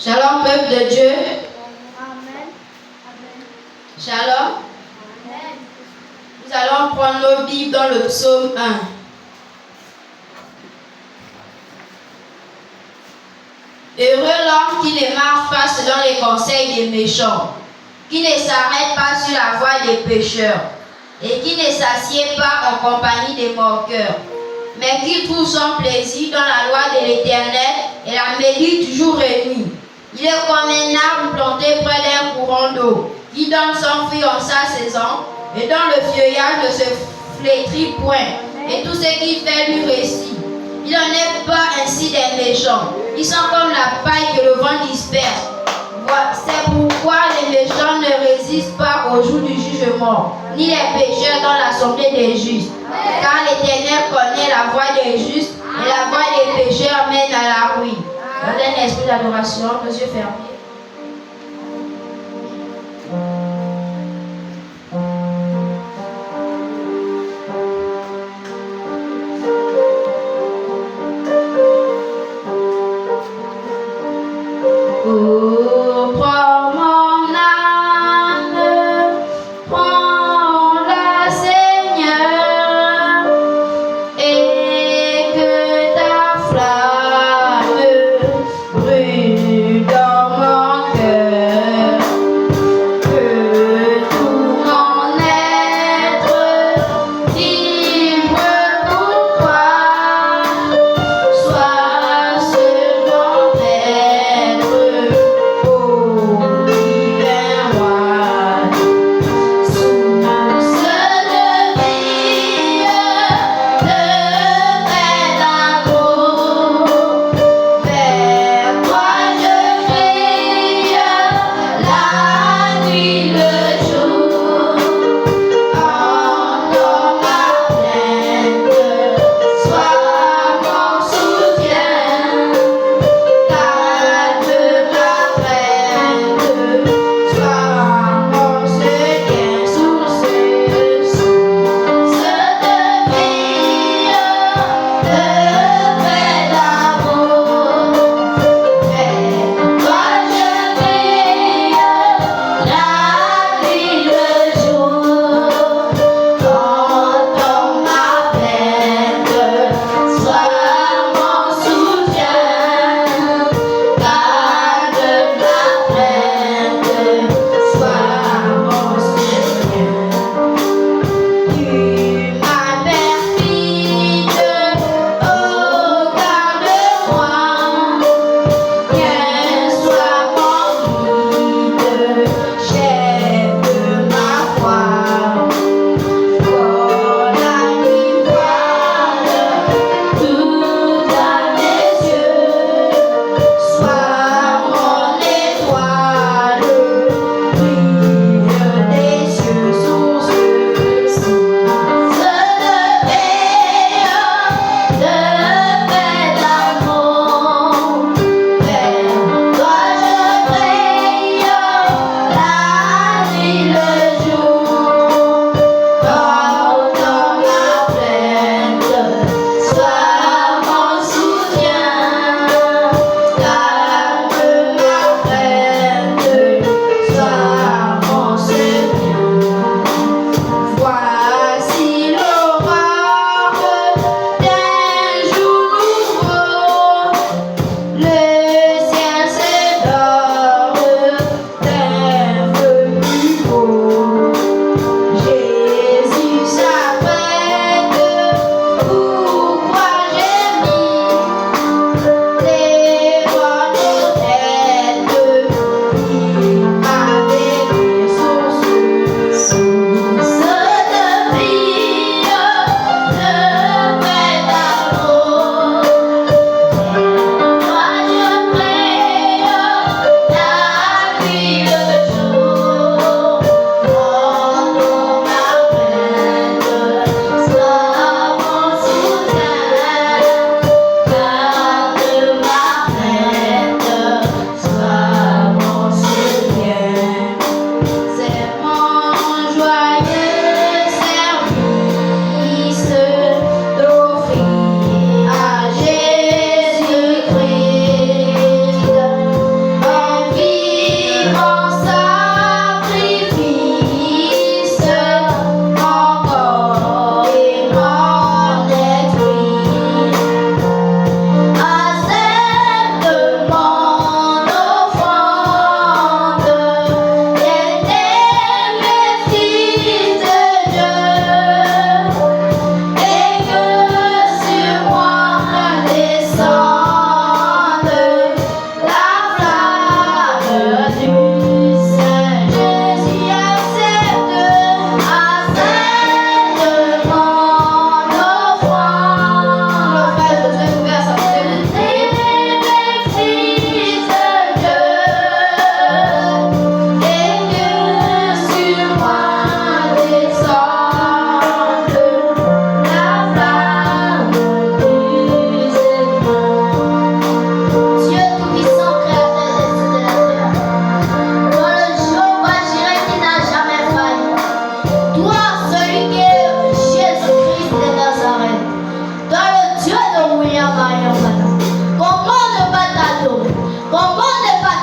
Shalom, peuple de Dieu. Amen. Shalom. Amen. Nous allons prendre nos Bibles dans le psaume 1. Heureux l'homme qui ne marche pas selon les conseils des méchants, qui ne s'arrête pas sur la voie des pécheurs, et qui ne s'assied pas en compagnie des moqueurs, mais qui trouve son plaisir dans la loi de l'Éternel et la médite jour et nuit. Il est comme un arbre planté près d'un courant d'eau, qui donne son fruit en sa saison, et dont le feuillage ne se flétrit point, et tout ce qu'il fait lui réussit. Il n'en est pas ainsi des méchants. Ils sont comme la paille que le vent disperse. C'est pourquoi les méchants ne résistent pas au jour du jugement, ni les pécheurs dans l'assemblée des justes. Car l'Éternel connaît la voie des justes, et la voie des pécheurs mène à la ruine. Dans un esprit d'adoration, les yeux fermés.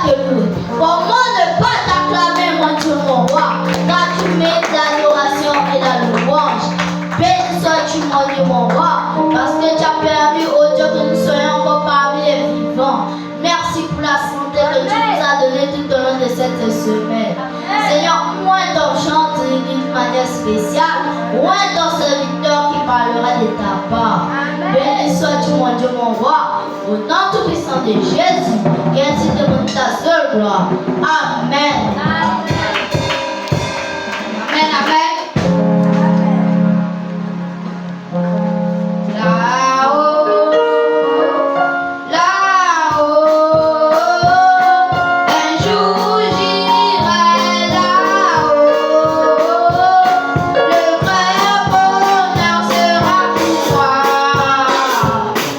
te louer? Comment ne pas t'acclamer, mon Dieu, mon roi, car tu mérites l'adoration et la louange. Béni sois-tu, mon Dieu, mon roi, parce que tu as permis, oh Dieu, que nous soyons encore parmi les vivants. Merci pour la santé que tu nous as donnée tout au long de cette semaine. Seigneur, moins ton chant d'une manière spéciale, moins ton serviteur qui parlera de ta part. Béni sois-tu, mon Dieu, mon roi, au nom tout-puissant de Jésus, et ainsi demande ta seule gloire. Amen. Amen, amen. Là-haut, là-haut, un jour j'irai là-haut. Le vrai bonheur sera pour moi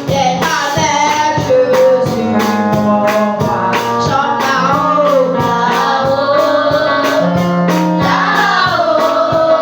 d'être avec Jésus, mon roi. Chante là-haut, là-haut, là-haut.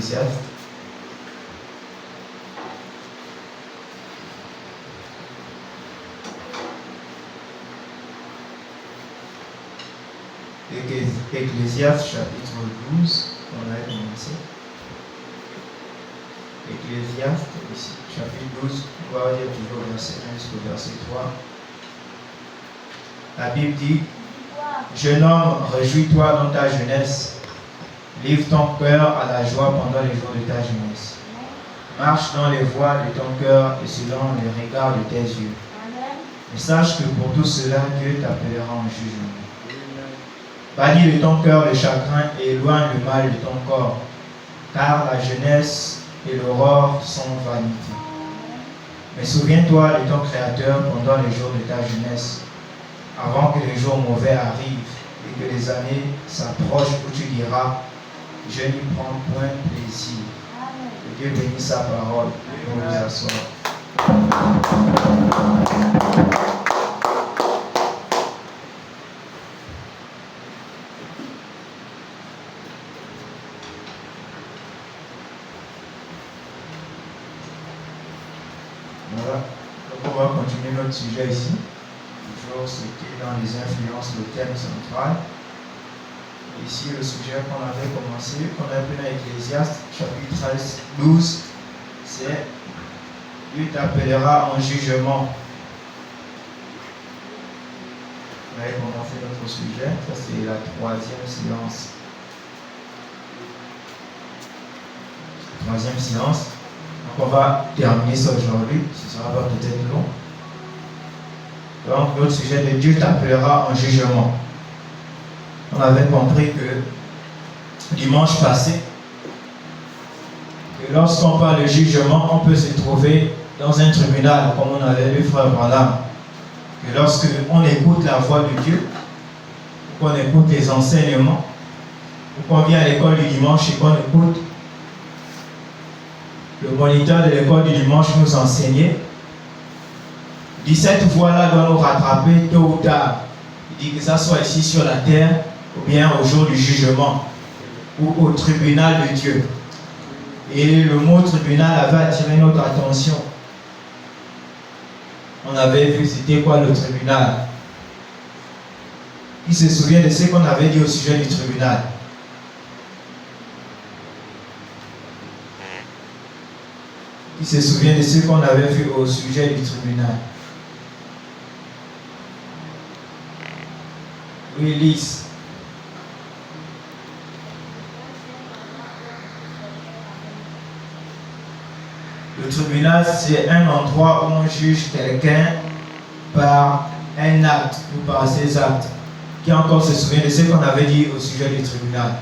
Ecclésiaste. Ecclésiaste chapitre 12, on a commencé. Ecclésiaste, ici, chapitre 12, on va lire toujours verset 1 jusqu'au verset 3. La Bible dit: Jeune homme, réjouis-toi dans ta jeunesse. Livre ton cœur à la joie pendant les jours de ta jeunesse. Marche dans les voies de ton cœur et selon les regards de tes yeux. Et sache que pour tout cela, Dieu t'appellera en jugement. Bannis de ton cœur le chagrin et éloigne le mal de ton corps, car la jeunesse et l'aurore sont vanité. Mais souviens-toi de ton Créateur pendant les jours de ta jeunesse, avant que les jours mauvais arrivent et que les années s'approchent où tu diras: je n'y prends point plaisir. Que Dieu bénisse sa parole. Nous nous asseoir. Voilà, donc on va continuer notre sujet ici. Toujours c'était dans les influences, le thème central. Ici, le sujet qu'on avait commencé, qu'on a vu dans Ecclésiaste, chapitre 12, c'est Dieu t'appellera en jugement. On avait commencé notre sujet, ça c'est la troisième séance. Troisième séance. Donc on va terminer ça aujourd'hui, ce sera pas peut-être long. Donc notre sujet de Dieu t'appellera en jugement. On avait compris que dimanche passé, que lorsqu'on parle de jugement, on peut se trouver dans un tribunal, comme on avait vu frère Branham. Que lorsque on écoute la voix de Dieu, ou qu'on écoute les enseignements, ou qu'on vient à l'école du dimanche et qu'on écoute le moniteur de l'école du dimanche nous enseigner, il dit cette voix-là doit nous rattraper tôt ou tard. Il dit que ça soit ici sur la terre, ou bien au jour du jugement, ou au tribunal de Dieu. Et le mot tribunal avait attiré notre attention. On avait vu c'était quoi le tribunal. Qui se souvient de ce qu'on avait dit au sujet du tribunal? Qui se souvient de ce qu'on avait vu au sujet du tribunal? Oui, Lise. Le tribunal, c'est un endroit où on juge quelqu'un par un acte ou par ses actes. Qui encore se souvient de ce qu'on avait dit au sujet du tribunal?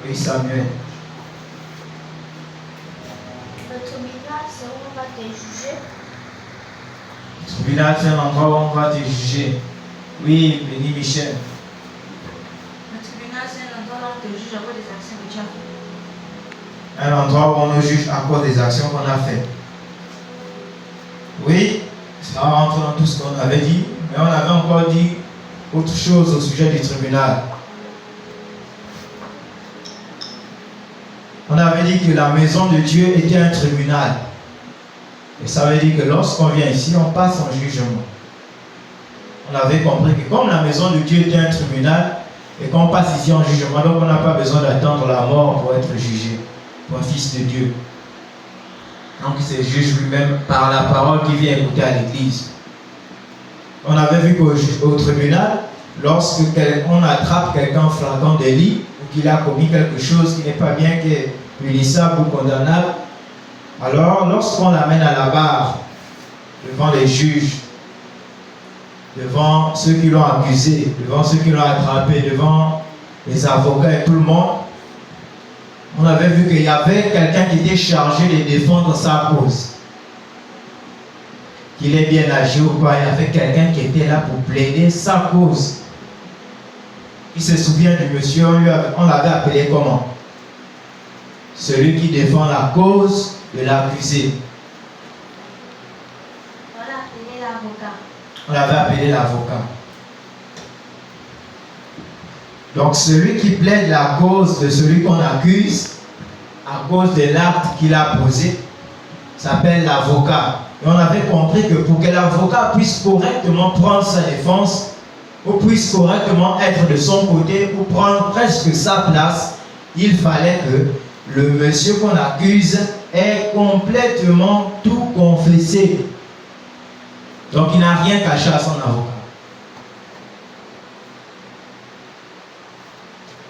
Oui, Samuel. Le tribunal, c'est où on va te juger. Le tribunal, c'est un endroit où on va te juger. Oui, Béni Michel. Le tribunal, c'est un endroit où on te juge à cause des actions que tu as faites. Un endroit où on nous juge à cause des actions qu'on a faites. Oui, ça rentre dans tout ce qu'on avait dit, mais on avait encore dit autre chose au sujet du tribunal. On avait dit que la maison de Dieu était un tribunal. Et ça veut dire que lorsqu'on vient ici, on passe en jugement. On avait compris que comme la maison de Dieu était un tribunal, et qu'on passe ici en jugement, donc on n'a pas besoin d'attendre la mort pour être jugé, pour un fils de Dieu. Donc il se juge lui-même par la parole qu'il vient écouter à l'église. On avait vu qu'au tribunal, lorsqu'on attrape quelqu'un flagrant délit, ou qu'il a commis quelque chose qui n'est pas bien, qui est punissable ou condamnable, alors lorsqu'on l'amène à la barre, devant les juges, devant ceux qui l'ont accusé, devant ceux qui l'ont attrapé, devant les avocats et tout le monde, on avait vu qu'il y avait quelqu'un qui était chargé de défendre sa cause. Qu'il ait bien agi ou pas, il y avait quelqu'un qui était là pour plaider sa cause. Il se souvient du monsieur, on l'avait appelé comment? Celui qui défend la cause de l'accusé. On l'a appelé l'avocat. On l'avait appelé l'avocat. Donc celui qui plaide la cause de celui qu'on accuse, à cause de l'acte qu'il a posé, s'appelle l'avocat. Et on avait compris que pour que l'avocat puisse correctement prendre sa défense, ou puisse correctement être de son côté, ou prendre presque sa place, il fallait que le monsieur qu'on accuse ait complètement tout confessé. Donc il n'a rien caché à son avocat.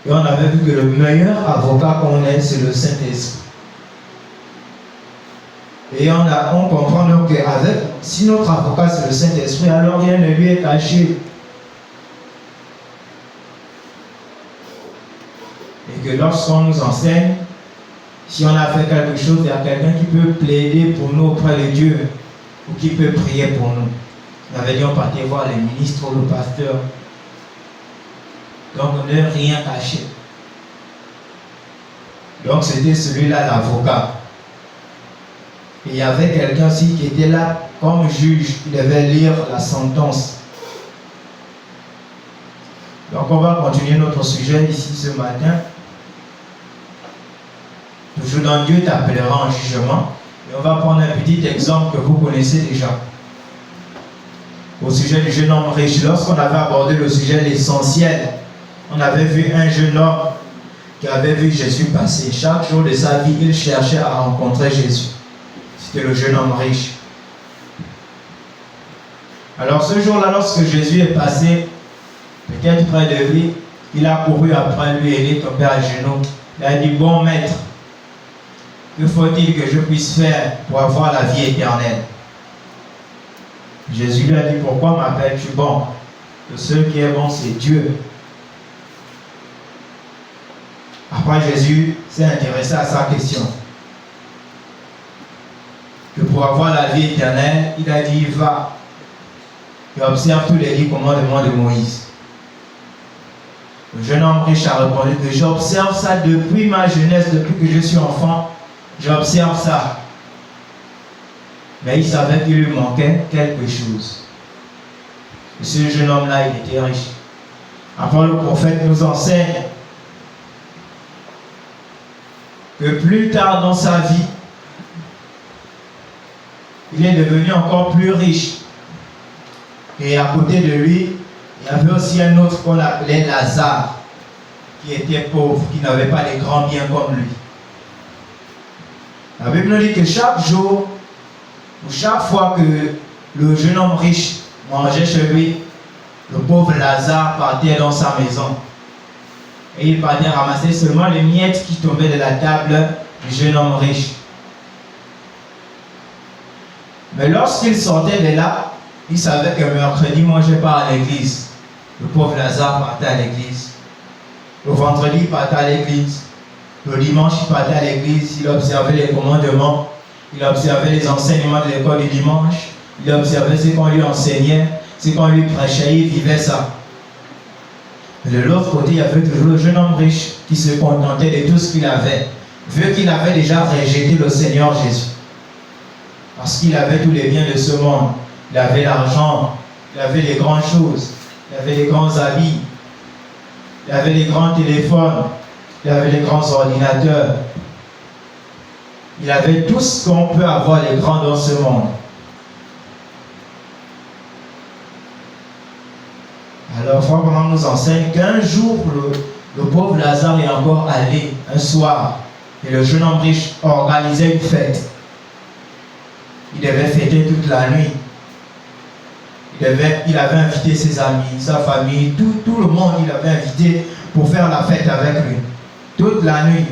Et on avait vu que le meilleur avocat qu'on ait, c'est le Saint-Esprit. Et on comprend donc qu'avec, si notre avocat c'est le Saint-Esprit, alors rien ne lui est caché. Et que lorsqu'on nous enseigne, si on a fait quelque chose, il y a quelqu'un qui peut plaider pour nous auprès de Dieu, ou qui peut prier pour nous. On avait dit on partait voir les ministres ou le pasteur. Donc ne rien cacher. Donc c'était celui-là l'avocat. Et il y avait quelqu'un aussi qui était là comme juge, qui devait lire la sentence. Donc on va continuer notre sujet ici ce matin. Toujours dans Dieu t'appellera en jugement. Et on va prendre un petit exemple que vous connaissez déjà. Au sujet du jeune homme riche, lorsqu'on avait abordé le sujet l'essentiel, on avait vu un jeune homme qui avait vu Jésus passer. Chaque jour de sa vie, il cherchait à rencontrer Jésus. C'était le jeune homme riche. Alors ce jour-là, lorsque Jésus est passé, peut-être près de lui, il a couru après lui et il est tombé à genoux. Il a dit, bon maître, que faut-il que je puisse faire pour avoir la vie éternelle? Jésus lui a dit, pourquoi m'appelles-tu bon? Le seul qui est bon, c'est Dieu. Après, Jésus s'est intéressé à sa question. Que pour avoir la vie éternelle, il a dit, va et observe tous les 10 commandements de Moïse. Le jeune homme riche a répondu que j'observe ça depuis ma jeunesse, depuis que je suis enfant, j'observe ça. Mais il savait qu'il lui manquait quelque chose. Et ce jeune homme-là, il était riche. Après, le prophète nous enseigne que plus tard dans sa vie, il est devenu encore plus riche. Et à côté de lui, il y avait aussi un autre qu'on appelait Lazare, qui était pauvre, qui n'avait pas les grands biens comme lui. La Bible nous dit que chaque jour, ou chaque fois que le jeune homme riche mangeait chez lui, le pauvre Lazare partait dans sa maison. Et il partait ramasser seulement les miettes qui tombaient de la table du jeune homme riche. Mais lorsqu'il sortait de là, il savait que mercredi, moi je pars à l'église. Le pauvre Lazare partait à l'église. Le vendredi, il partait à l'église. Le dimanche, il partait à l'église. Il observait les commandements. Il observait les enseignements de l'école du dimanche. Il observait ce qu'on lui enseignait, ce qu'on lui prêchait. Il vivait ça. De l'autre côté, il y avait toujours le jeune homme riche qui se contentait de tout ce qu'il avait, vu qu'il avait déjà rejeté le Seigneur Jésus. Parce qu'il avait tous les biens de ce monde. Il avait l'argent, il avait les grandes choses, il avait les grands habits, il avait les grands téléphones, il avait les grands ordinateurs. Il avait tout ce qu'on peut avoir les grands dans ce monde. Alors, Frère Branham nous enseigne qu'un jour, le pauvre Lazare est encore allé un soir et le jeune homme riche organisait une fête. Il devait fêter toute la nuit. Il avait invité ses amis, sa famille, tout le monde, il avait invité pour faire la fête avec lui. Toute la nuit.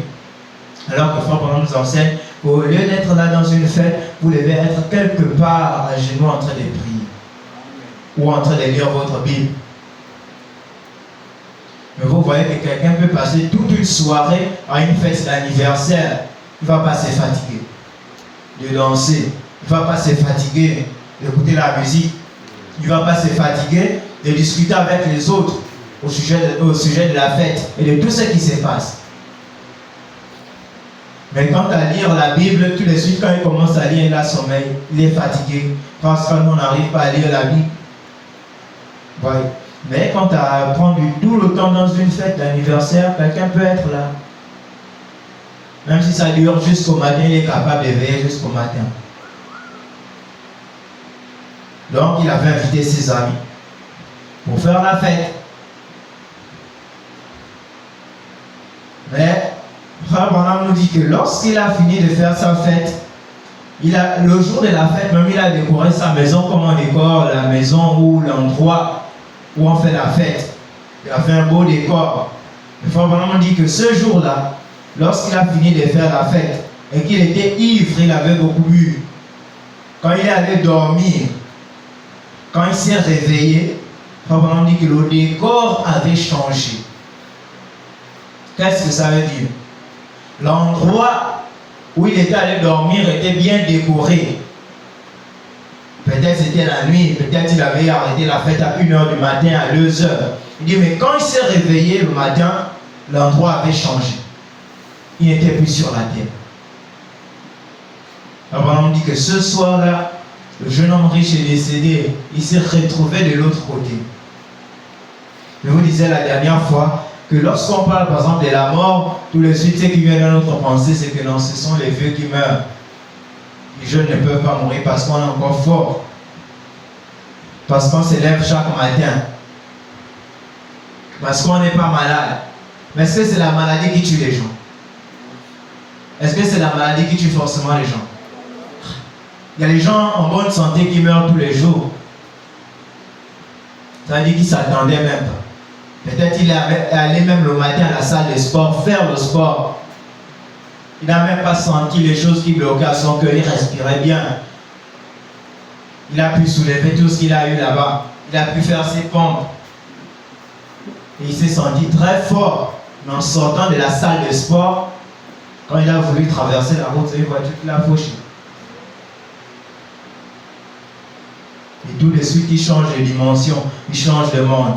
Alors que Frère Branham nous enseigne qu'au lieu d'être là dans une fête, vous devez être quelque part à genoux en train de prier. Ou en train de lire votre Bible. Mais vous voyez que quelqu'un peut passer toute une soirée à une fête d'anniversaire. Il ne va pas se fatiguer de danser. Il ne va pas se fatiguer d'écouter la musique. Il ne va pas se fatiguer de discuter avec les autres au sujet de la fête et de tout ce qui se passe. Mais quant à lire la Bible, tout de suite, quand il commence à lire, il a sommeil, il est fatigué. Parce qu'on n'arrive pas à lire la Bible. Ouais. Mais quand tu as prendre tout le temps dans une fête d'anniversaire, quelqu'un peut être là. Même si ça dure jusqu'au matin, il est capable de veiller jusqu'au matin. Donc il avait invité ses amis pour faire la fête. Mais Frère Branham nous dit que lorsqu'il a fini de faire sa fête, le jour de la fête, même il a décoré sa maison comme on décore la maison ou l'endroit où on fait la fête. Il a fait un beau décor. Le Frère Branham nous dit que ce jour-là, lorsqu'il a fini de faire la fête et qu'il était ivre, il avait beaucoup bu. Quand il est allé dormir, quand il s'est réveillé, le Frère Branham dit que le décor avait changé. Qu'est-ce que ça veut dire? L'endroit où il était allé dormir était bien décoré. Peut-être c'était la nuit, peut-être il avait arrêté la fête à 1h du matin, à 2h. Il dit, mais quand il s'est réveillé le matin, l'endroit avait changé. Il n'était plus sur la terre. Alors on dit que ce soir-là, le jeune homme riche est décédé. Il s'est retrouvé de l'autre côté. Je vous disais la dernière fois que lorsqu'on parle par exemple de la mort, tout de suite ce qui vient dans notre pensée, c'est que non, ce sont les vieux qui meurent. Les jeunes ne peuvent pas mourir parce qu'on est encore fort. Parce qu'on se lève chaque matin. Parce qu'on n'est pas malade. Mais est-ce que c'est la maladie qui tue les gens? Est-ce que c'est la maladie qui tue forcément les gens? Il y a des gens en bonne santé qui meurent tous les jours. Ça veut dire qu'ils ne s'attendaient même pas. Peut-être qu'il est allé même le matin à la salle de sport, faire le sport. Il n'a même pas senti les choses qui bloquaient à son cœur. Il respirait bien. Il a pu soulever tout ce qu'il a eu là-bas. Il a pu faire ses pompes. Et il s'est senti très fort. Mais en sortant de la salle de sport, quand il a voulu traverser la route, une voiture qui l'a fauché. Et tout de suite, il change de dimension. Il change de monde.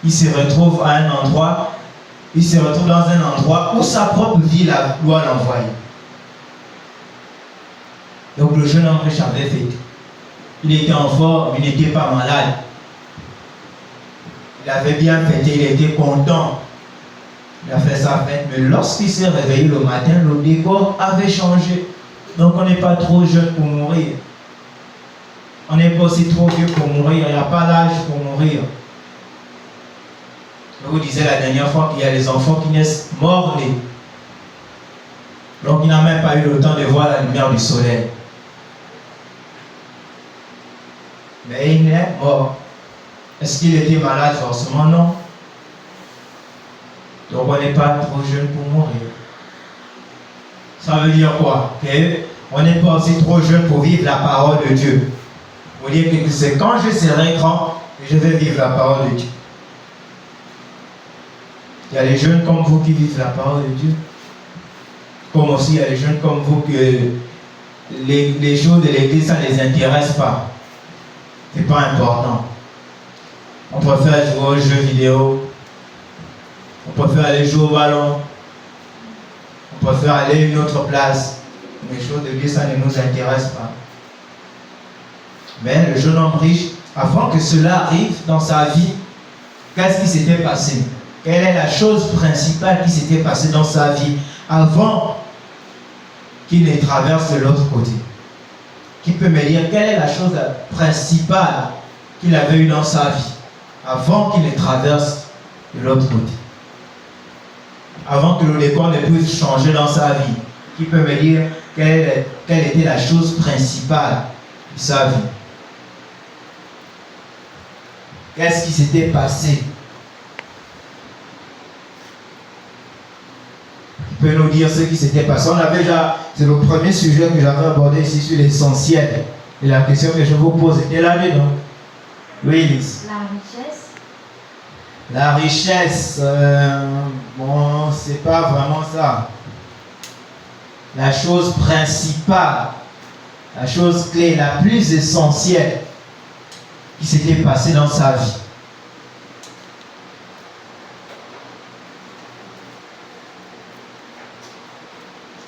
Il se retrouve à un endroit, il se retrouve dans un endroit où sa propre vie doit l'envoyer. Donc le jeune homme riche avait fait. Il était en forme, il n'était pas malade. Il avait bien fêté, il était content. Il a fait sa fête, mais lorsqu'il s'est réveillé le matin, le décor avait changé. Donc on n'est pas trop jeune pour mourir. On n'est pas aussi trop vieux pour mourir, il n'y a pas l'âge pour mourir. Je vous disais la dernière fois qu'il y a des enfants qui naissent morts-nés. Donc il n'a même pas eu le temps de voir la lumière du soleil. Mais il est mort. Est-ce qu'il était malade? Forcément non. Donc on n'est pas trop jeune pour mourir. Ça veut dire quoi? On n'est pas aussi trop jeune pour vivre la parole de Dieu. Vous dire que c'est quand je serai grand que je vais vivre la parole de Dieu. Il y a des jeunes comme vous qui vivent la parole de Dieu. Comme aussi il y a des jeunes comme vous que les choses de l'église, ça ne les intéresse pas. Ce n'est pas important. On préfère jouer aux jeux vidéo. On préfère aller jouer au ballon. On préfère aller à une autre place. Les choses de l'église, ça ne nous intéresse pas. Mais le jeune homme riche, avant que cela arrive dans sa vie, qu'est-ce qui s'était passé? Quelle est la chose principale qui s'était passée dans sa vie avant qu'il ne traverse de l'autre côté? Qui peut me dire quelle est la chose principale qu'il avait eue dans sa vie avant qu'il ne traverse de l'autre côté? Avant que le décor ne puisse changer dans sa vie. Qui peut me dire quelle était la chose principale de sa vie? Qu'est-ce qui s'était passé? Qui peut nous dire ce qui s'était passé? On avait déjà, c'est le premier sujet que j'avais abordé ici sur l'essentiel. Et la question que je vous pose était là-dedans. Oui, Lise. La richesse. La richesse, bon, c'est pas vraiment ça. La chose principale, la chose clé, la plus essentielle qui s'était passée dans sa vie.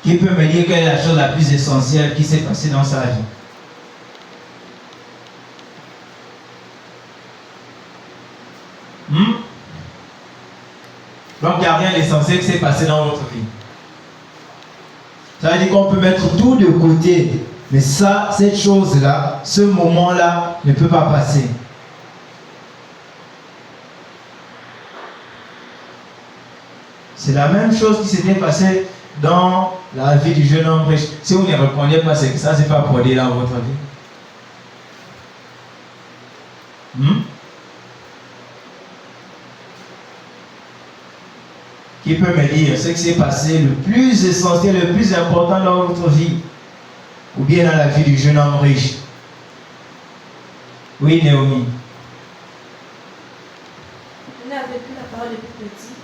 Qui peut me dire quelle est la chose la plus essentielle qui s'est passée dans sa vie? Donc il n'y a rien d'essentiel qui s'est passé dans votre vie. Ça veut dire qu'on peut mettre tout de côté. Mais ça, cette chose-là, ce moment-là ne peut pas passer. C'est la même chose qui s'était passée dans la vie du jeune homme riche. Si vous ne répondez pas, c'est que ça, c'est pas produit dans votre vie. Qui peut me dire ce qui s'est passé le plus essentiel, le plus important dans votre vie? Ou bien dans la vie du jeune homme riche? Oui, Naomi. Il a vécu la parole depuis petit.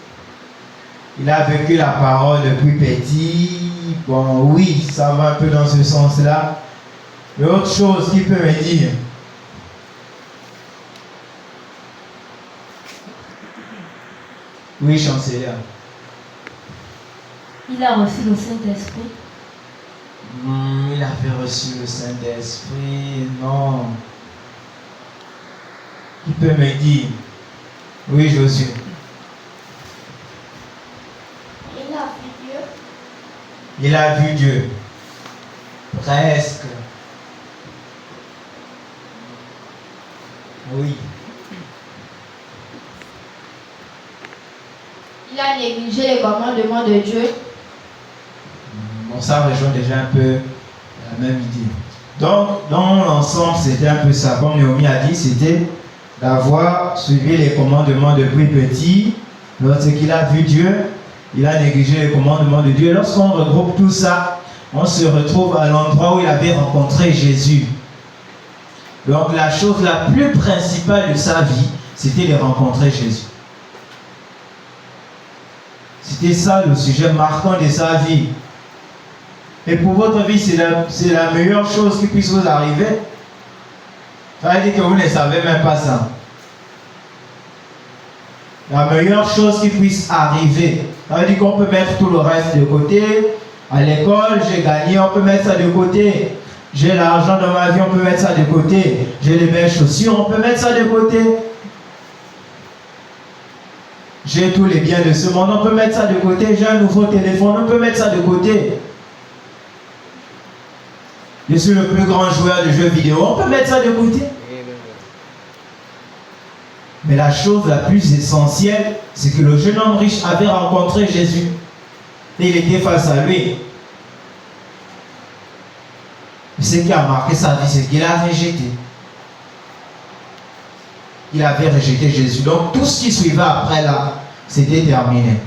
Il a vécu la parole depuis petit. Bon, oui, ça va un peu dans ce sens-là. Mais autre chose qui peut me dire? Oui, chancelière. Il a reçu le Saint-Esprit. Il avait reçu le Saint-Esprit. Non. Qui peut me dire? Oui, Josué. Il a vu Dieu. Il a vu Dieu. Presque. Oui. Il a négligé les commandements de Dieu. Bon, ça rejoint déjà un peu la même idée. Donc, dans l'ensemble, c'était un peu ça. Comme Naomi a dit, c'était d'avoir suivi les commandements depuis petit. Lorsqu'il a vu Dieu, il a négligé les commandements de Dieu. Lorsqu'on regroupe tout ça, on se retrouve à l'endroit où il avait rencontré Jésus. Donc, la chose la plus principale de sa vie, c'était de rencontrer Jésus. C'était ça le sujet marquant de sa vie. Et pour votre vie, c'est la meilleure chose qui puisse vous arriver. Ça veut dire que vous ne savez même pas ça. La meilleure chose qui puisse arriver. Ça veut dire qu'on peut mettre tout le reste de côté. À l'école, j'ai gagné, on peut mettre ça de côté. J'ai l'argent dans ma vie, on peut mettre ça de côté. J'ai les belles chaussures, on peut mettre ça de côté. J'ai tous les biens de ce monde, on peut mettre ça de côté. J'ai un nouveau téléphone, on peut mettre ça de côté. Je suis le plus grand joueur de jeux vidéo, on peut mettre ça de côté. Mais la chose la plus essentielle, c'est que le jeune homme riche avait rencontré Jésus. Et il était face à lui. Et ce qui a marqué sa vie, c'est qu'il a rejeté. Il avait rejeté Jésus. Donc tout ce qui suivait après là, c'était terminé.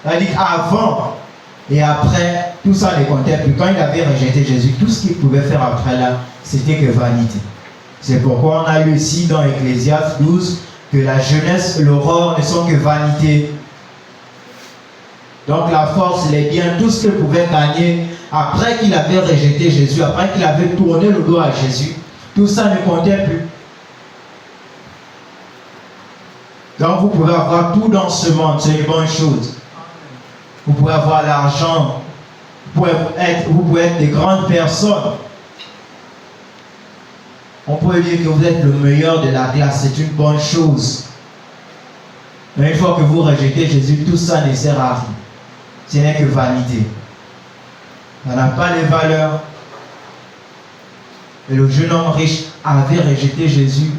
C'est-à-dire qu'avant et après, tout ça ne comptait plus. Quand il avait rejeté Jésus, tout ce qu'il pouvait faire après là, c'était que vanité. C'est pourquoi on a lu ici dans Ecclésiaste 12 que la jeunesse et l'aurore ne sont que vanité. Donc la force, les biens, tout ce qu'il pouvait gagner après qu'il avait rejeté Jésus, après qu'il avait tourné le dos à Jésus, tout ça ne comptait plus. Donc vous pouvez avoir tout dans ce monde, c'est une bonne chose. Vous pouvez avoir l'argent, vous pouvez être des grandes personnes. On peut dire que vous êtes le meilleur de la classe, c'est une bonne chose. Mais une fois que vous rejetez Jésus, tout ça ne sert à rien. Ce n'est que vanité. Ça n'a pas de valeur. Et le jeune homme riche avait rejeté Jésus.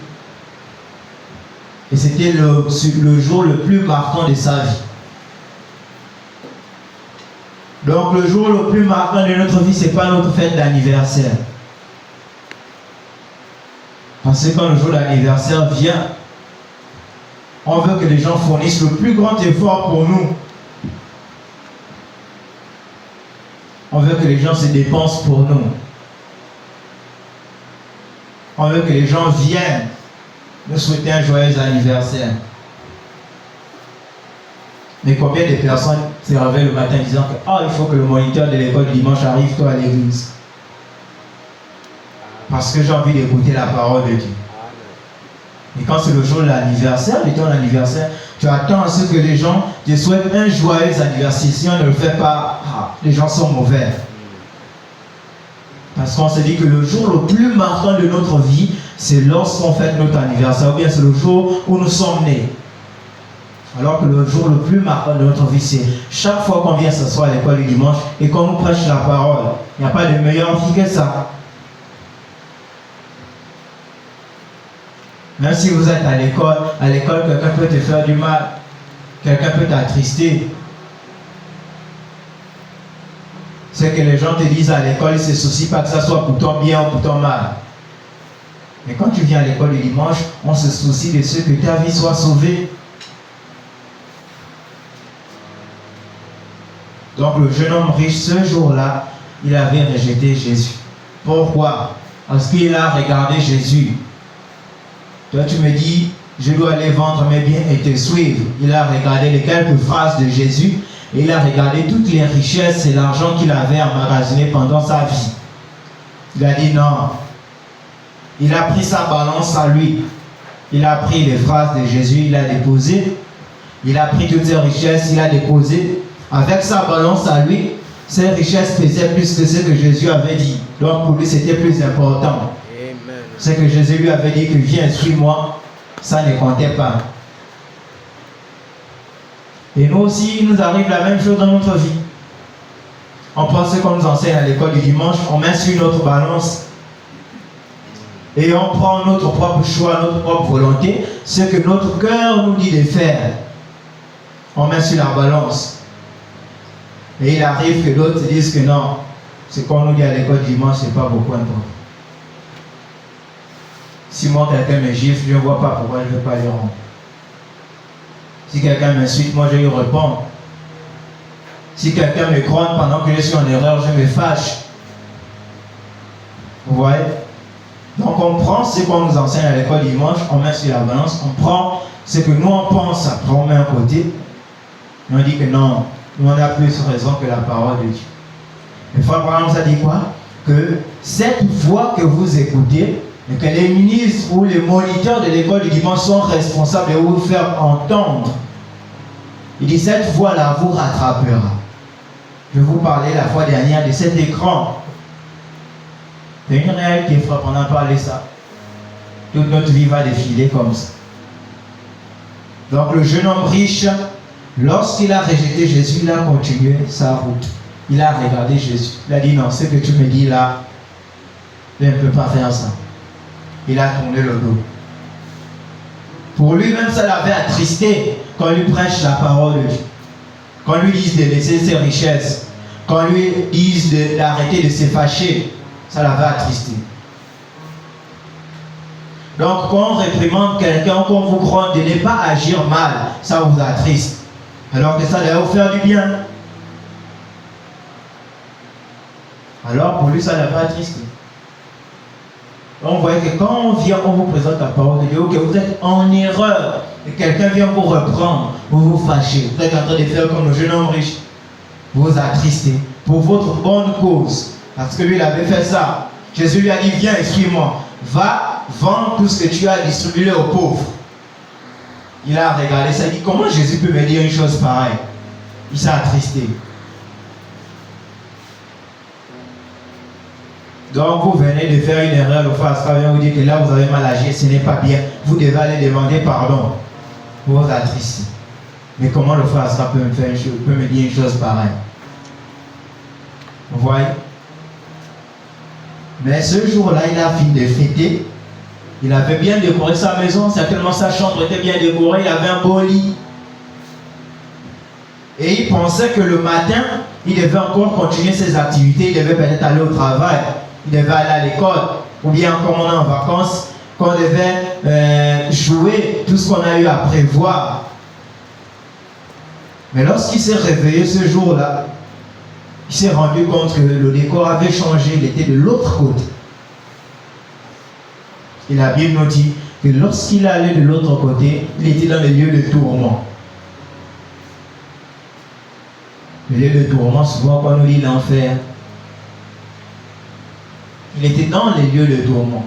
Et c'était le jour le plus marquant de sa vie. Donc le jour le plus marquant de notre vie, ce n'est pas notre fête d'anniversaire. Parce que quand le jour d'anniversaire vient, on veut que les gens fournissent le plus grand effort pour nous. On veut que les gens se dépensent pour nous. On veut que les gens viennent nous souhaiter un joyeux anniversaire. Mais combien de personnes se réveillent le matin disant que il faut que le moniteur de l'école du dimanche arrive toi à l'église. Parce que j'ai envie d'écouter la parole de Dieu. Et quand c'est le jour de l'anniversaire, de ton anniversaire, tu attends à ce que les gens te souhaitent un joyeux anniversaire. Si on ne le fait pas, les gens sont mauvais. Parce qu'on se dit que le jour le plus marquant de notre vie, c'est lorsqu'on fête notre anniversaire. Ou bien c'est le jour où nous sommes nés. Alors que le jour le plus marquant de notre vie, c'est chaque fois qu'on vient s'asseoir à l'école du dimanche et qu'on nous prêche la parole. Il n'y a pas de meilleure vie que ça. Même si vous êtes à l'école, quelqu'un peut te faire du mal. Quelqu'un peut t'attrister. Ce que les gens te disent à l'école, ils ne se soucient pas que ça soit pour ton bien ou pour ton mal. Mais quand tu viens à l'école du dimanche, on se soucie de ce que ta vie soit sauvée. Donc le jeune homme riche, ce jour-là, il avait rejeté Jésus. Pourquoi? Parce qu'il a regardé Jésus. Toi tu me dis, je dois aller vendre mes biens et te suivre. Il a regardé les quelques phrases de Jésus. Et il a regardé toutes les richesses et l'argent qu'il avait emmagasiné pendant sa vie. Il a dit non. Il a pris sa balance à lui. Il a pris les phrases de Jésus, il a déposé. Il a pris toutes ses richesses, il a déposé. Avec sa balance à lui, ses richesses pesaient plus que ce que Jésus avait dit. Donc pour lui, c'était plus important. Amen. Ce que Jésus lui avait dit que viens, suis-moi, ça ne comptait pas. Et nous aussi, il nous arrive la même chose dans notre vie. On prend ce qu'on nous enseigne à l'école du dimanche, on met sur notre balance et on prend notre propre choix, notre propre volonté, ce que notre cœur nous dit de faire. On met sur la balance. Et il arrive que d'autres disent que non, ce qu'on nous dit à l'école du dimanche, ce n'est pas beaucoup important. Si moi quelqu'un me gifle, je ne vois pas pourquoi je ne vais pas lui rendre. Si quelqu'un m'insulte, moi je lui réponds. Si quelqu'un me gronde pendant que je suis en erreur, je me fâche. Vous voyez? Donc on prend ce qu'on nous enseigne à l'école dimanche, on met sur la balance, on prend ce que nous on pense, après on met à côté, et on dit que non, nous on a plus raison que la parole de Dieu. Le frère Abraham nous a dit quoi? Que cette voix que vous écoutez, et que les ministres ou les moniteurs de l'école du dimanche sont responsables de vous faire entendre. Il dit, cette voix-là vous rattrapera. Je vous parlais la fois dernière de cet écran. C'est une réalité, frère, on a parlé ça. Toute notre vie va défiler comme ça. Donc le jeune homme riche, lorsqu'il a rejeté Jésus, il a continué sa route. Il a regardé Jésus. Il a dit, non, ce que tu me dis là, je ne peux pas faire ça. Il a tourné le dos. Pour lui-même, ça l'avait attristé qu'on lui prêche la parole de Dieu. Qu'on lui dise de laisser ses richesses. Qu'on lui dise d'arrêter de se fâcher. Ça l'avait attristé. Donc, quand on réprimande quelqu'un, qu'on vous gronde de ne pas agir mal, ça vous attriste. Alors que ça doit vous faire du bien. Alors, pour lui, ça l'avait attristé. On voit que quand on vient, on vous présente la parole de Dieu, que vous êtes en erreur, et quelqu'un vient vous reprendre, vous vous fâchez, vous êtes en train de faire comme le jeune homme riche, vous vous attristez pour votre bonne cause, parce que lui il avait fait ça. Jésus lui a dit, viens et suis-moi, va vendre tout ce que tu as, distribué aux pauvres. Il a regardé ça, il dit, comment Jésus peut me dire une chose pareille? Il s'est attristé. Donc vous venez de faire une erreur, le frère Asra vient vous dire que là vous avez mal agi, ce n'est pas bien. Vous devez aller demander pardon. Vous vous attristez. Mais comment le frère Asra peut me dire une chose pareille? Vous voyez? Mais ce jour-là, il a fini de fêter. Il avait bien décoré sa maison, certainement sa chambre était bien décorée, il avait un beau lit. Et il pensait que le matin, il devait encore continuer ses activités, il devait peut-être aller au travail. Il devait aller à l'école, ou bien comme on est en vacances, qu'on devait jouer tout ce qu'on a eu à prévoir. Mais lorsqu'il s'est réveillé ce jour-là, il s'est rendu compte que le décor avait changé, il était de l'autre côté. Et la Bible nous dit que lorsqu'il allait de l'autre côté, il était dans les lieux de tourment. Les lieux de tourment, souvent quand on nous dit l'enfer, il était dans les lieux de tourment.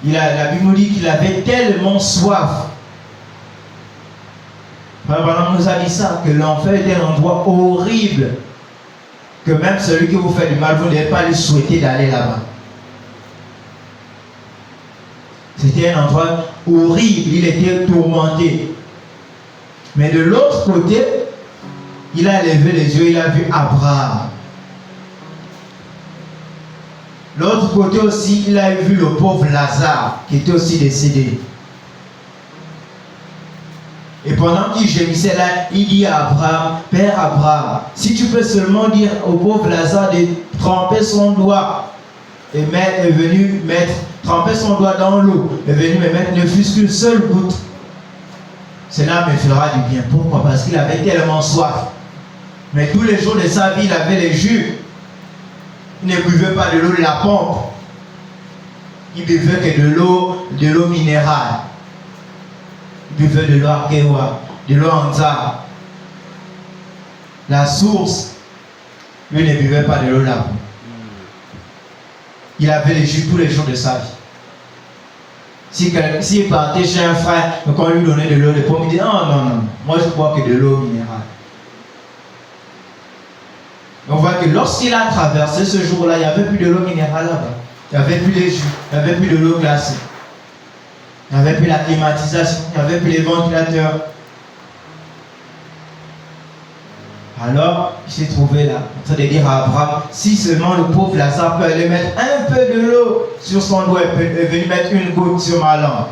La Bible nous dit qu'il avait tellement soif. Abraham nous a dit ça, que l'enfer était un endroit horrible, que même celui qui vous fait du mal, vous ne devez pas lui souhaiter d'aller là-bas. C'était un endroit horrible, il était tourmenté. Mais de l'autre côté, il a levé les yeux, il a vu Abraham. L'autre côté aussi, il a vu le pauvre Lazare qui était aussi décédé. Et pendant qu'il gémissait là, il dit à Abraham, Père Abraham, si tu peux seulement dire au pauvre Lazare de tremper son doigt et tremper son doigt dans l'eau et venir me mettre ne fût-ce qu'une seule goutte, cela me fera du bien. Pourquoi? Parce qu'il avait tellement soif. Mais tous les jours de sa vie, il avait les jus. Il ne buvait pas de l'eau de la pompe. Il buvait que de l'eau minérale. Il buvait de l'eau Akewa, de l'eau Anza. La source, lui ne buvait pas de l'eau là. Il avait les jus tous les jours de sa vie. S'il partait chez un frère, quand on lui donnait de l'eau de pompe, il dit non, moi je bois que de l'eau minérale. On voit que lorsqu'il a traversé ce jour-là, il n'y avait plus de l'eau minérale là-bas. Il n'y avait plus les jus, il n'y avait plus de l'eau glacée. Il n'y avait plus la climatisation, il n'y avait plus les ventilateurs. Alors, il s'est trouvé là, en train de dire à Abraham, si seulement le pauvre Lazare peut aller mettre un peu de l'eau sur son doigt et venir mettre une goutte sur ma langue.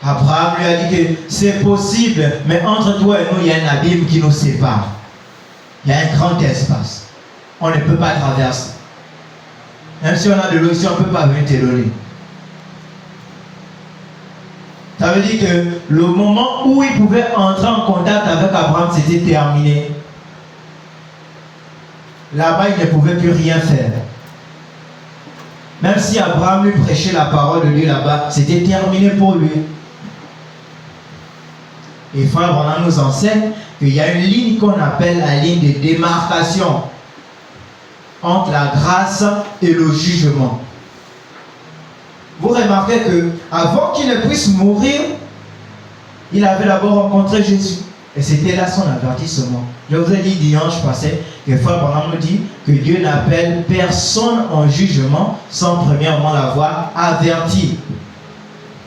Abraham lui a dit que c'est possible, mais entre toi et nous, il y a un abîme qui nous sépare. Il y a un grand espace. On ne peut pas traverser. Même si on a de l'eau ici, on ne peut pas venir te donner. Ça veut dire que le moment où il pouvait entrer en contact avec Abraham, c'était terminé. Là-bas, il ne pouvait plus rien faire. Même si Abraham lui prêchait la parole de lui là-bas, c'était terminé pour lui. Et frère, on nous enseigne qu'il y a une ligne qu'on appelle la ligne de démarcation entre la grâce et le jugement. Vous remarquez que avant qu'il ne puisse mourir, il avait d'abord rencontré Jésus. Et c'était là son avertissement. Je vous ai dit dimanche passé que frère Branham nous dit que Dieu n'appelle personne en jugement sans premièrement l'avoir averti.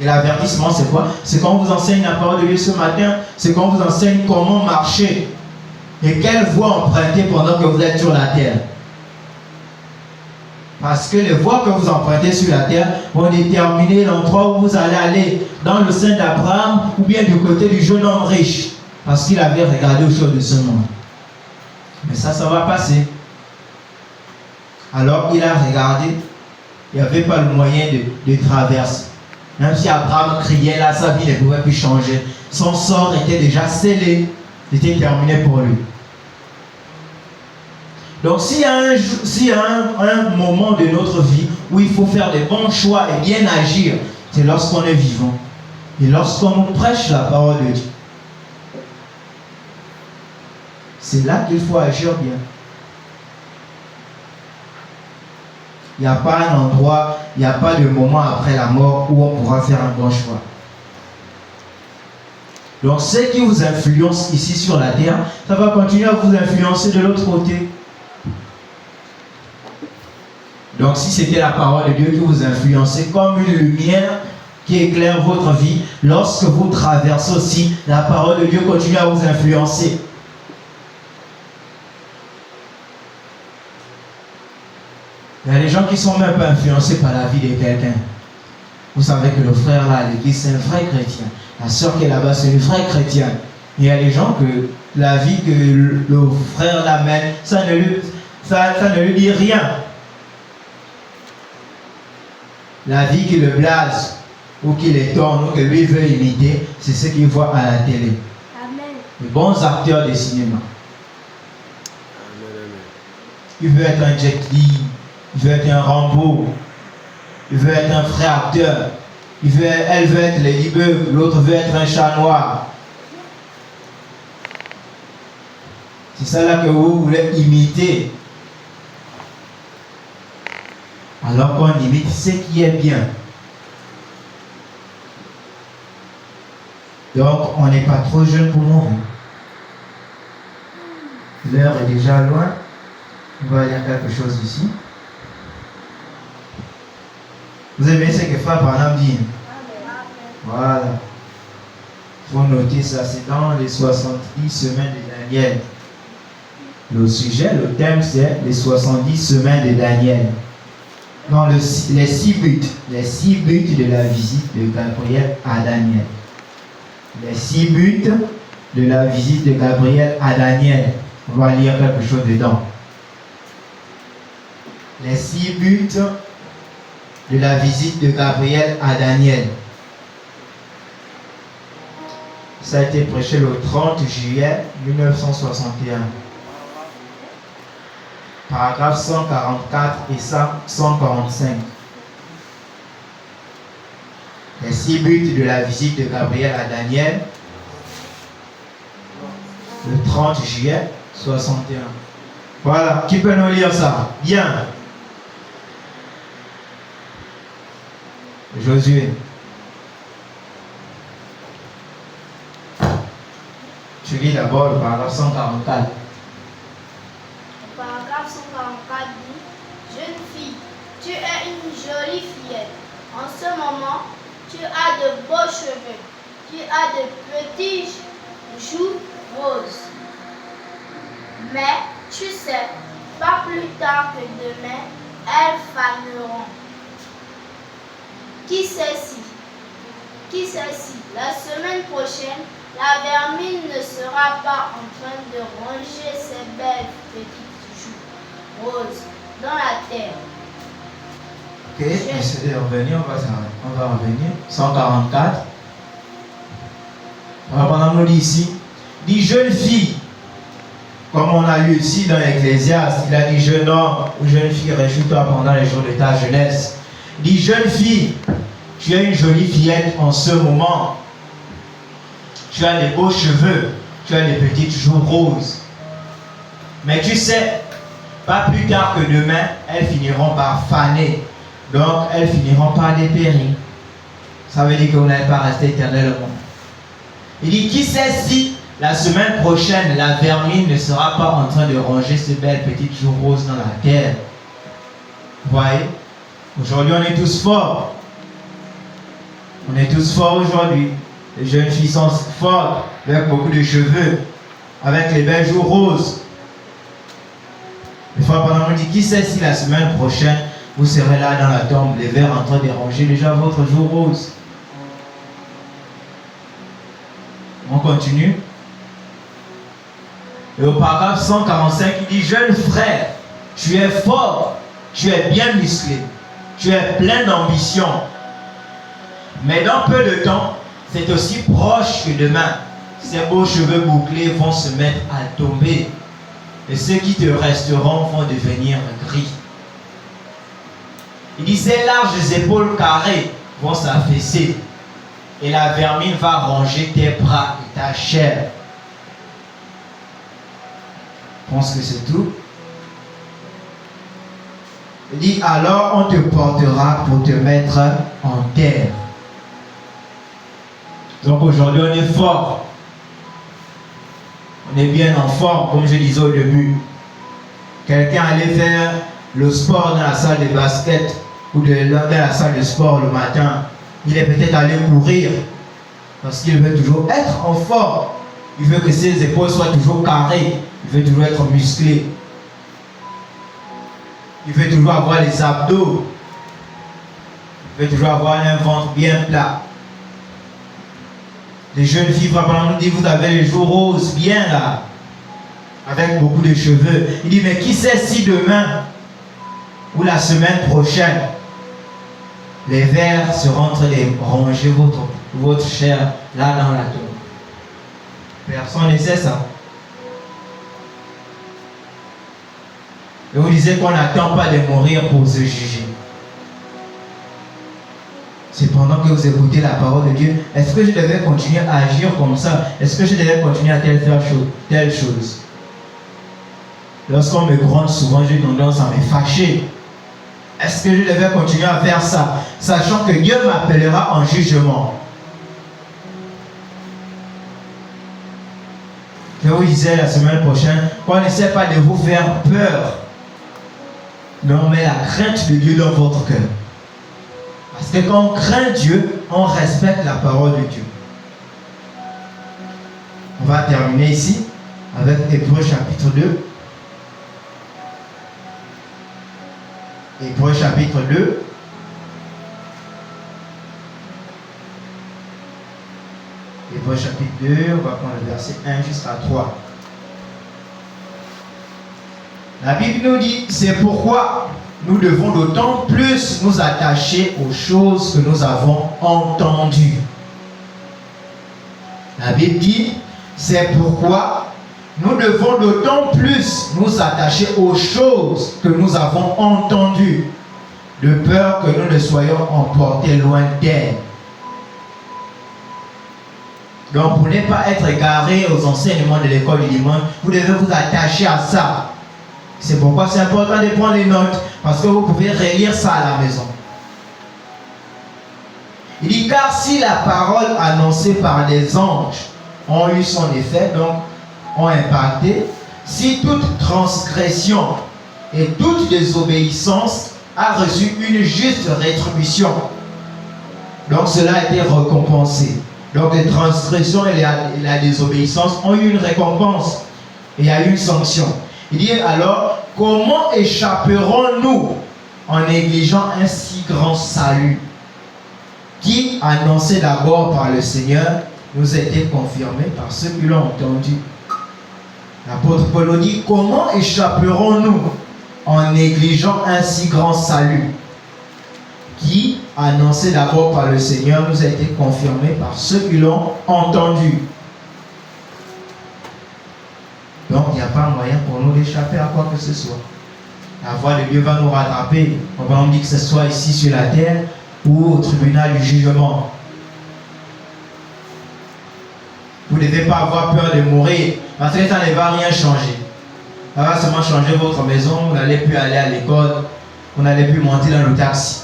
Et l'avertissement, c'est quoi? C'est qu'on vous enseigne la parole de Dieu ce matin, c'est qu'on vous enseigne comment marcher et quelle voie emprunter pendant que vous êtes sur la terre. Parce que les voies que vous empruntez sur la terre vont déterminer l'endroit où vous allez aller, dans le sein d'Abraham ou bien du côté du jeune homme riche, parce qu'il avait regardé aux choses de ce monde. Mais ça va passer. Alors il a regardé, il n'y avait pas le moyen de traverser. Même si Abraham criait là, sa vie ne pouvait plus changer. Son sort était déjà scellé, c'était terminé pour lui. Donc s'il y a un moment de notre vie où il faut faire des bons choix et bien agir, c'est lorsqu'on est vivant. Et lorsqu'on nous prêche la parole de Dieu. C'est là qu'il faut agir bien. Il n'y a pas un endroit, il n'y a pas de moment après la mort où on pourra faire un bon choix. Donc ce qui vous influence ici sur la terre, ça va continuer à vous influencer de l'autre côté. Donc si c'était la parole de Dieu qui vous influençait comme une lumière qui éclaire votre vie, lorsque vous traversez aussi, la parole de Dieu continue à vous influencer. Il y a des gens qui ne sont même pas influencés par la vie de quelqu'un. Vous savez que le frère là à l'église, c'est un vrai chrétien. La soeur qui est là-bas, c'est une vraie chrétienne. Il y a des gens que la vie que le frère là mène, ça ne lui dit rien. La vie qui le blase, ou qui l'étonne, ou que lui veut imiter, c'est ce qu'il voit à la télé. Amen. Les bons acteurs de cinéma. Il veut être un Jet Li, il veut être un Rambo, il veut être un vrai acteur, elle veut être Ladybug, l'autre veut être un chat noir. C'est ça là que vous voulez imiter. Alors qu'on imite ce qui est bien. Donc, on n'est pas trop jeune pour mourir. L'heure est déjà loin. On va lire quelque chose ici. Vous aimez ce que Frère Branham dit? Voilà. faut noter ça, c'est dans les 70 semaines de Daniel. Le sujet, le thème, c'est les 70 semaines de Daniel. Dans les 6 buts de la visite de Gabriel à Daniel. Les 6 buts de la visite de Gabriel à Daniel. On va lire quelque chose dedans. Les 6 buts de la visite de Gabriel à Daniel. Ça a été prêché le 30 juillet 1961. Paragraphe 144 et 145. Les 6 buts de la visite de Gabriel à Daniel. Le 30 juillet 61. Voilà, qui peut nous lire ça? Bien. Josué. Tu lis d'abord le paragraphe 144. Le paragraphe 144 dit: Jeune fille, tu es une jolie fillette. En ce moment, tu as de beaux cheveux. Tu as de petits joues roses. Mais tu sais, pas plus tard que demain, elles faneront. Qui sait si la semaine prochaine, la vermine ne sera pas en train de ronger ses belles petites joues roses dans la terre. Ok, essayez de revenir, on va revenir. 144. On va prendre nous dit ici. Dit jeune fille. Comme on a lu ici dans l'Ecclésiaste, il a dit jeune homme ou jeune fille, réjouis-toi pendant les jours de ta jeunesse. Il dit jeune fille, tu es une jolie fillette en ce moment. Tu as des beaux cheveux, tu as des petites joues roses. Mais tu sais, pas plus tard que demain, elles finiront par faner. Donc, elles finiront par dépérir. Ça veut dire que vous n'allez pas rester éternellement. Il dit, qui sait si la semaine prochaine, la vermine ne sera pas en train de ronger ces belles petites joues roses dans la terre. Vous voyez? Aujourd'hui, on est tous forts. On est tous forts aujourd'hui. Les jeunes filles sont fortes, avec beaucoup de cheveux, avec les belles joues roses. Des fois, pendant on dit, qui sait si la semaine prochaine, vous serez là dans la tombe, les vers en train de ronger déjà votre joue rose. On continue. Et au paragraphe 145, il dit, jeune frère, tu es fort, tu es bien musclé, tu es plein d'ambition. Mais dans peu de temps, c'est aussi proche que demain, ces beaux cheveux bouclés vont se mettre à tomber. Et ceux qui te resteront vont devenir gris. Il dit, ces larges épaules carrées vont s'affaisser. Et la vermine va ronger tes bras et ta chair. Je pense que c'est tout. Il dit, alors on te portera pour te mettre en terre. Donc aujourd'hui on est fort. On est bien en forme, comme je disais au début. Quelqu'un allait faire le sport dans la salle de basket ou dans la salle de sport le matin. Il est peut-être allé courir parce qu'il veut toujours être en forme. Il veut que ses épaules soient toujours carrées. Il veut toujours être musclé. Il veut toujours avoir les abdos. Il veut toujours avoir un ventre bien plat. Les jeunes filles, pendant nous dit, vous avez les joues roses, bien là, avec beaucoup de cheveux. Il dit, mais qui sait si demain ou la semaine prochaine, les vers seront en train de ronger votre chair là dans la tombe. Personne ne sait ça. Et vous disiez qu'on n'attend pas de mourir pour se juger. C'est pendant que vous écoutez la parole de Dieu. Est-ce que je devais continuer à agir comme ça? Est-ce que je devais continuer à faire telle chose? Lorsqu'on me gronde souvent, j'ai tendance à me fâcher. Est-ce que je devais continuer à faire ça? Sachant que Dieu m'appellera en jugement. Je vous disais la semaine prochaine qu'on n'essaie pas de vous faire peur. Mais on met la crainte de Dieu dans votre cœur. Parce que quand on craint Dieu, on respecte la parole de Dieu. On va terminer ici avec Hébreux chapitre 2. Hébreux chapitre 2. Hébreux chapitre 2, on va prendre le verset 1 jusqu'à 3. La Bible nous dit, c'est pourquoi nous devons d'autant plus nous attacher aux choses que nous avons entendues. La Bible dit, c'est pourquoi nous devons d'autant plus nous attacher aux choses que nous avons entendues, de peur que nous ne soyons emportés loin d'elles. Donc, pour ne pas être égaré aux enseignements de l'école du dimanche, vous devez vous attacher à ça. C'est pourquoi c'est important de prendre les notes, parce que vous pouvez relire ça à la maison. Il dit, car si la parole annoncée par des anges ont eu son effet, donc ont impacté, si toute transgression et toute désobéissance a reçu une juste rétribution, donc cela a été récompensé. Donc les transgressions et la désobéissance ont eu une récompense et il y a eu une sanction. Il dit alors, comment échapperons-nous en négligeant un si grand salut qui, annoncé d'abord par le Seigneur, nous a été confirmé par ceux qui l'ont entendu. L'apôtre Paul dit, comment échapperons-nous en négligeant un si grand salut qui, annoncé d'abord par le Seigneur, nous a été confirmé par ceux qui l'ont entendu. Donc, il n'y a pas moyen pour nous d'échapper à quoi que ce soit. La voix de Dieu va nous rattraper. On va dire que ce soit ici sur la terre ou au tribunal du jugement. Vous ne devez pas avoir peur de mourir parce que ça ne va rien changer. Ça va seulement changer votre maison. Vous n'allez plus aller à l'école. Vous n'allez plus monter dans le taxi.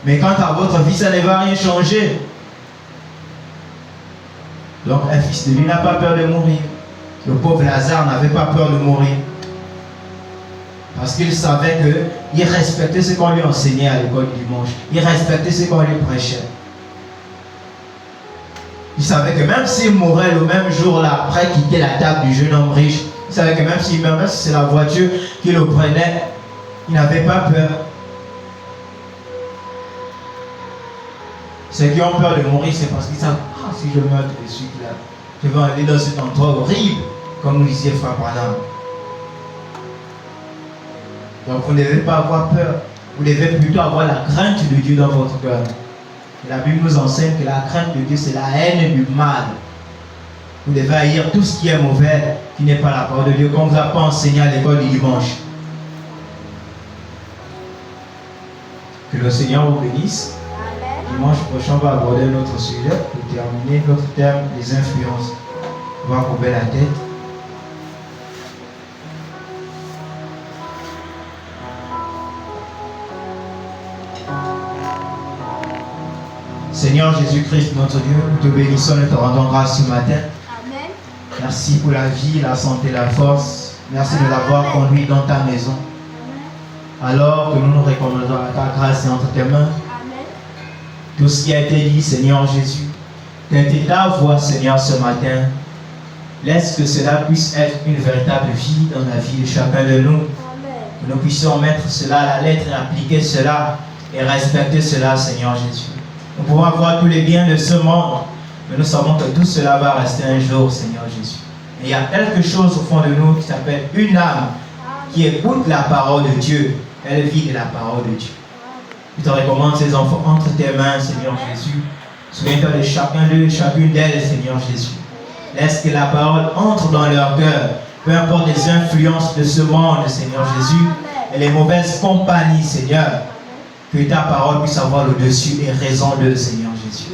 Mais quant à votre vie, ça ne va rien changer. Donc, un fils de Dieu n'a pas peur de mourir. Le pauvre Lazare n'avait pas peur de mourir. Parce qu'il savait qu'il respectait ce qu'on lui enseignait à l'école du dimanche. Il respectait ce qu'on lui prêchait. Il savait que même s'il mourait le même jour-là, après quitter la table du jeune homme riche, il savait que même si c'est la voiture qui le prenait, il n'avait pas peur. Ceux qui ont peur de mourir, c'est parce qu'ils savent, si je meurs tout de suite là, je vais aller dans cet endroit horrible, comme nous disait Frère Branham. Donc vous ne devez pas avoir peur, vous devez plutôt avoir la crainte de Dieu dans votre cœur. Et la Bible nous enseigne que la crainte de Dieu, c'est la haine du mal. Vous devez haïr tout ce qui est mauvais, qui n'est pas la parole de Dieu, comme vous n'avez pas enseigné à l'école du dimanche. Que le Seigneur vous bénisse. Dimanche prochain, on va aborder notre sujet pour terminer notre thème des influences. On va couper la tête. Seigneur Jésus-Christ, notre Dieu, nous te bénissons et te rendons grâce ce matin. Amen. Merci pour la vie, la santé, la force. Merci de l'avoir conduit dans ta maison. Alors que nous nous recommandons à ta grâce et entre tes mains. Tout ce qui a été dit, Seigneur Jésus, t'aider ta voix, Seigneur, ce matin. Laisse que cela puisse être une véritable vie dans la vie de chacun de nous. Que nous puissions mettre cela à la lettre et appliquer cela et respecter cela, Seigneur Jésus. Nous pouvons avoir tous les biens de ce monde, mais nous savons que tout cela va rester un jour, Seigneur Jésus. Et il y a quelque chose au fond de nous qui s'appelle une âme qui écoute la parole de Dieu. Elle vit de la parole de Dieu. Je te recommande ces enfants entre tes mains, Seigneur Jésus. Souviens-toi de chacun d'eux, chacune d'elles, Seigneur Jésus. Laisse que la parole entre dans leur cœur. Peu importe les influences de ce monde, Seigneur Jésus, et les mauvaises compagnies, Seigneur. Que ta parole puisse avoir le dessus et raison d'eux, Seigneur Jésus.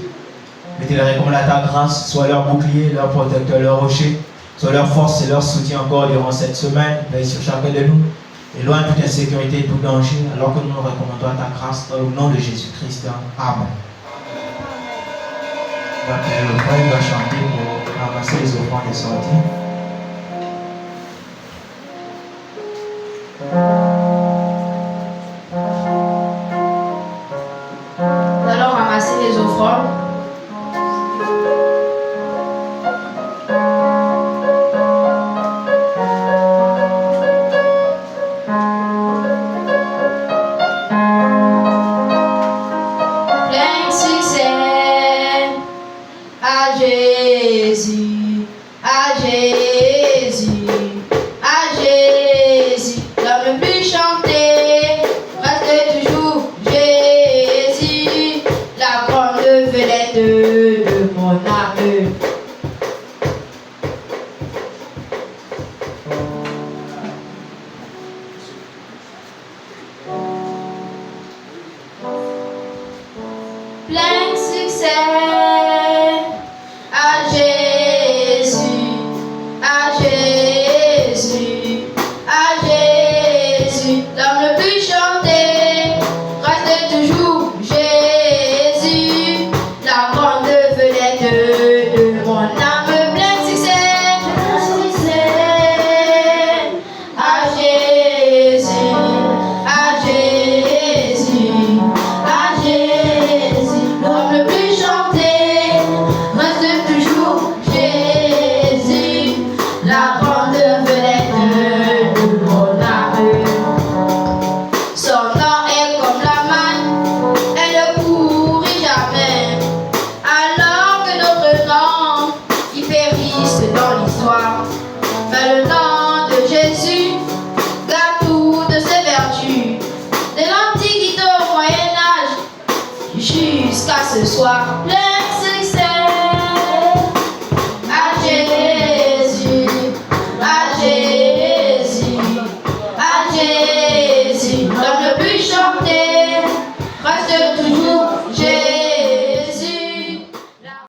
Je te les recommande à ta grâce. Sois leur bouclier, leur protecteur, leur rocher. Sois leur force et leur soutien encore durant cette semaine. Veille sur chacun de nous. Éloigne toute insécurité, tout danger, alors que nous nous recommandons à ta grâce dans le nom de Jésus-Christ. Amen. Le frère va chanter pour ramasser les offrandes et sortir. Nous allons ramasser les offrandes. la grande vedette de mon âme. Son nom est comme la manne, elle ne pourrit jamais, alors que notre nom qui périsse dans l'histoire. Mais le nom de Jésus garde toutes ses vertus, de l'Antiquité au Moyen-Âge jusqu'à ce soir.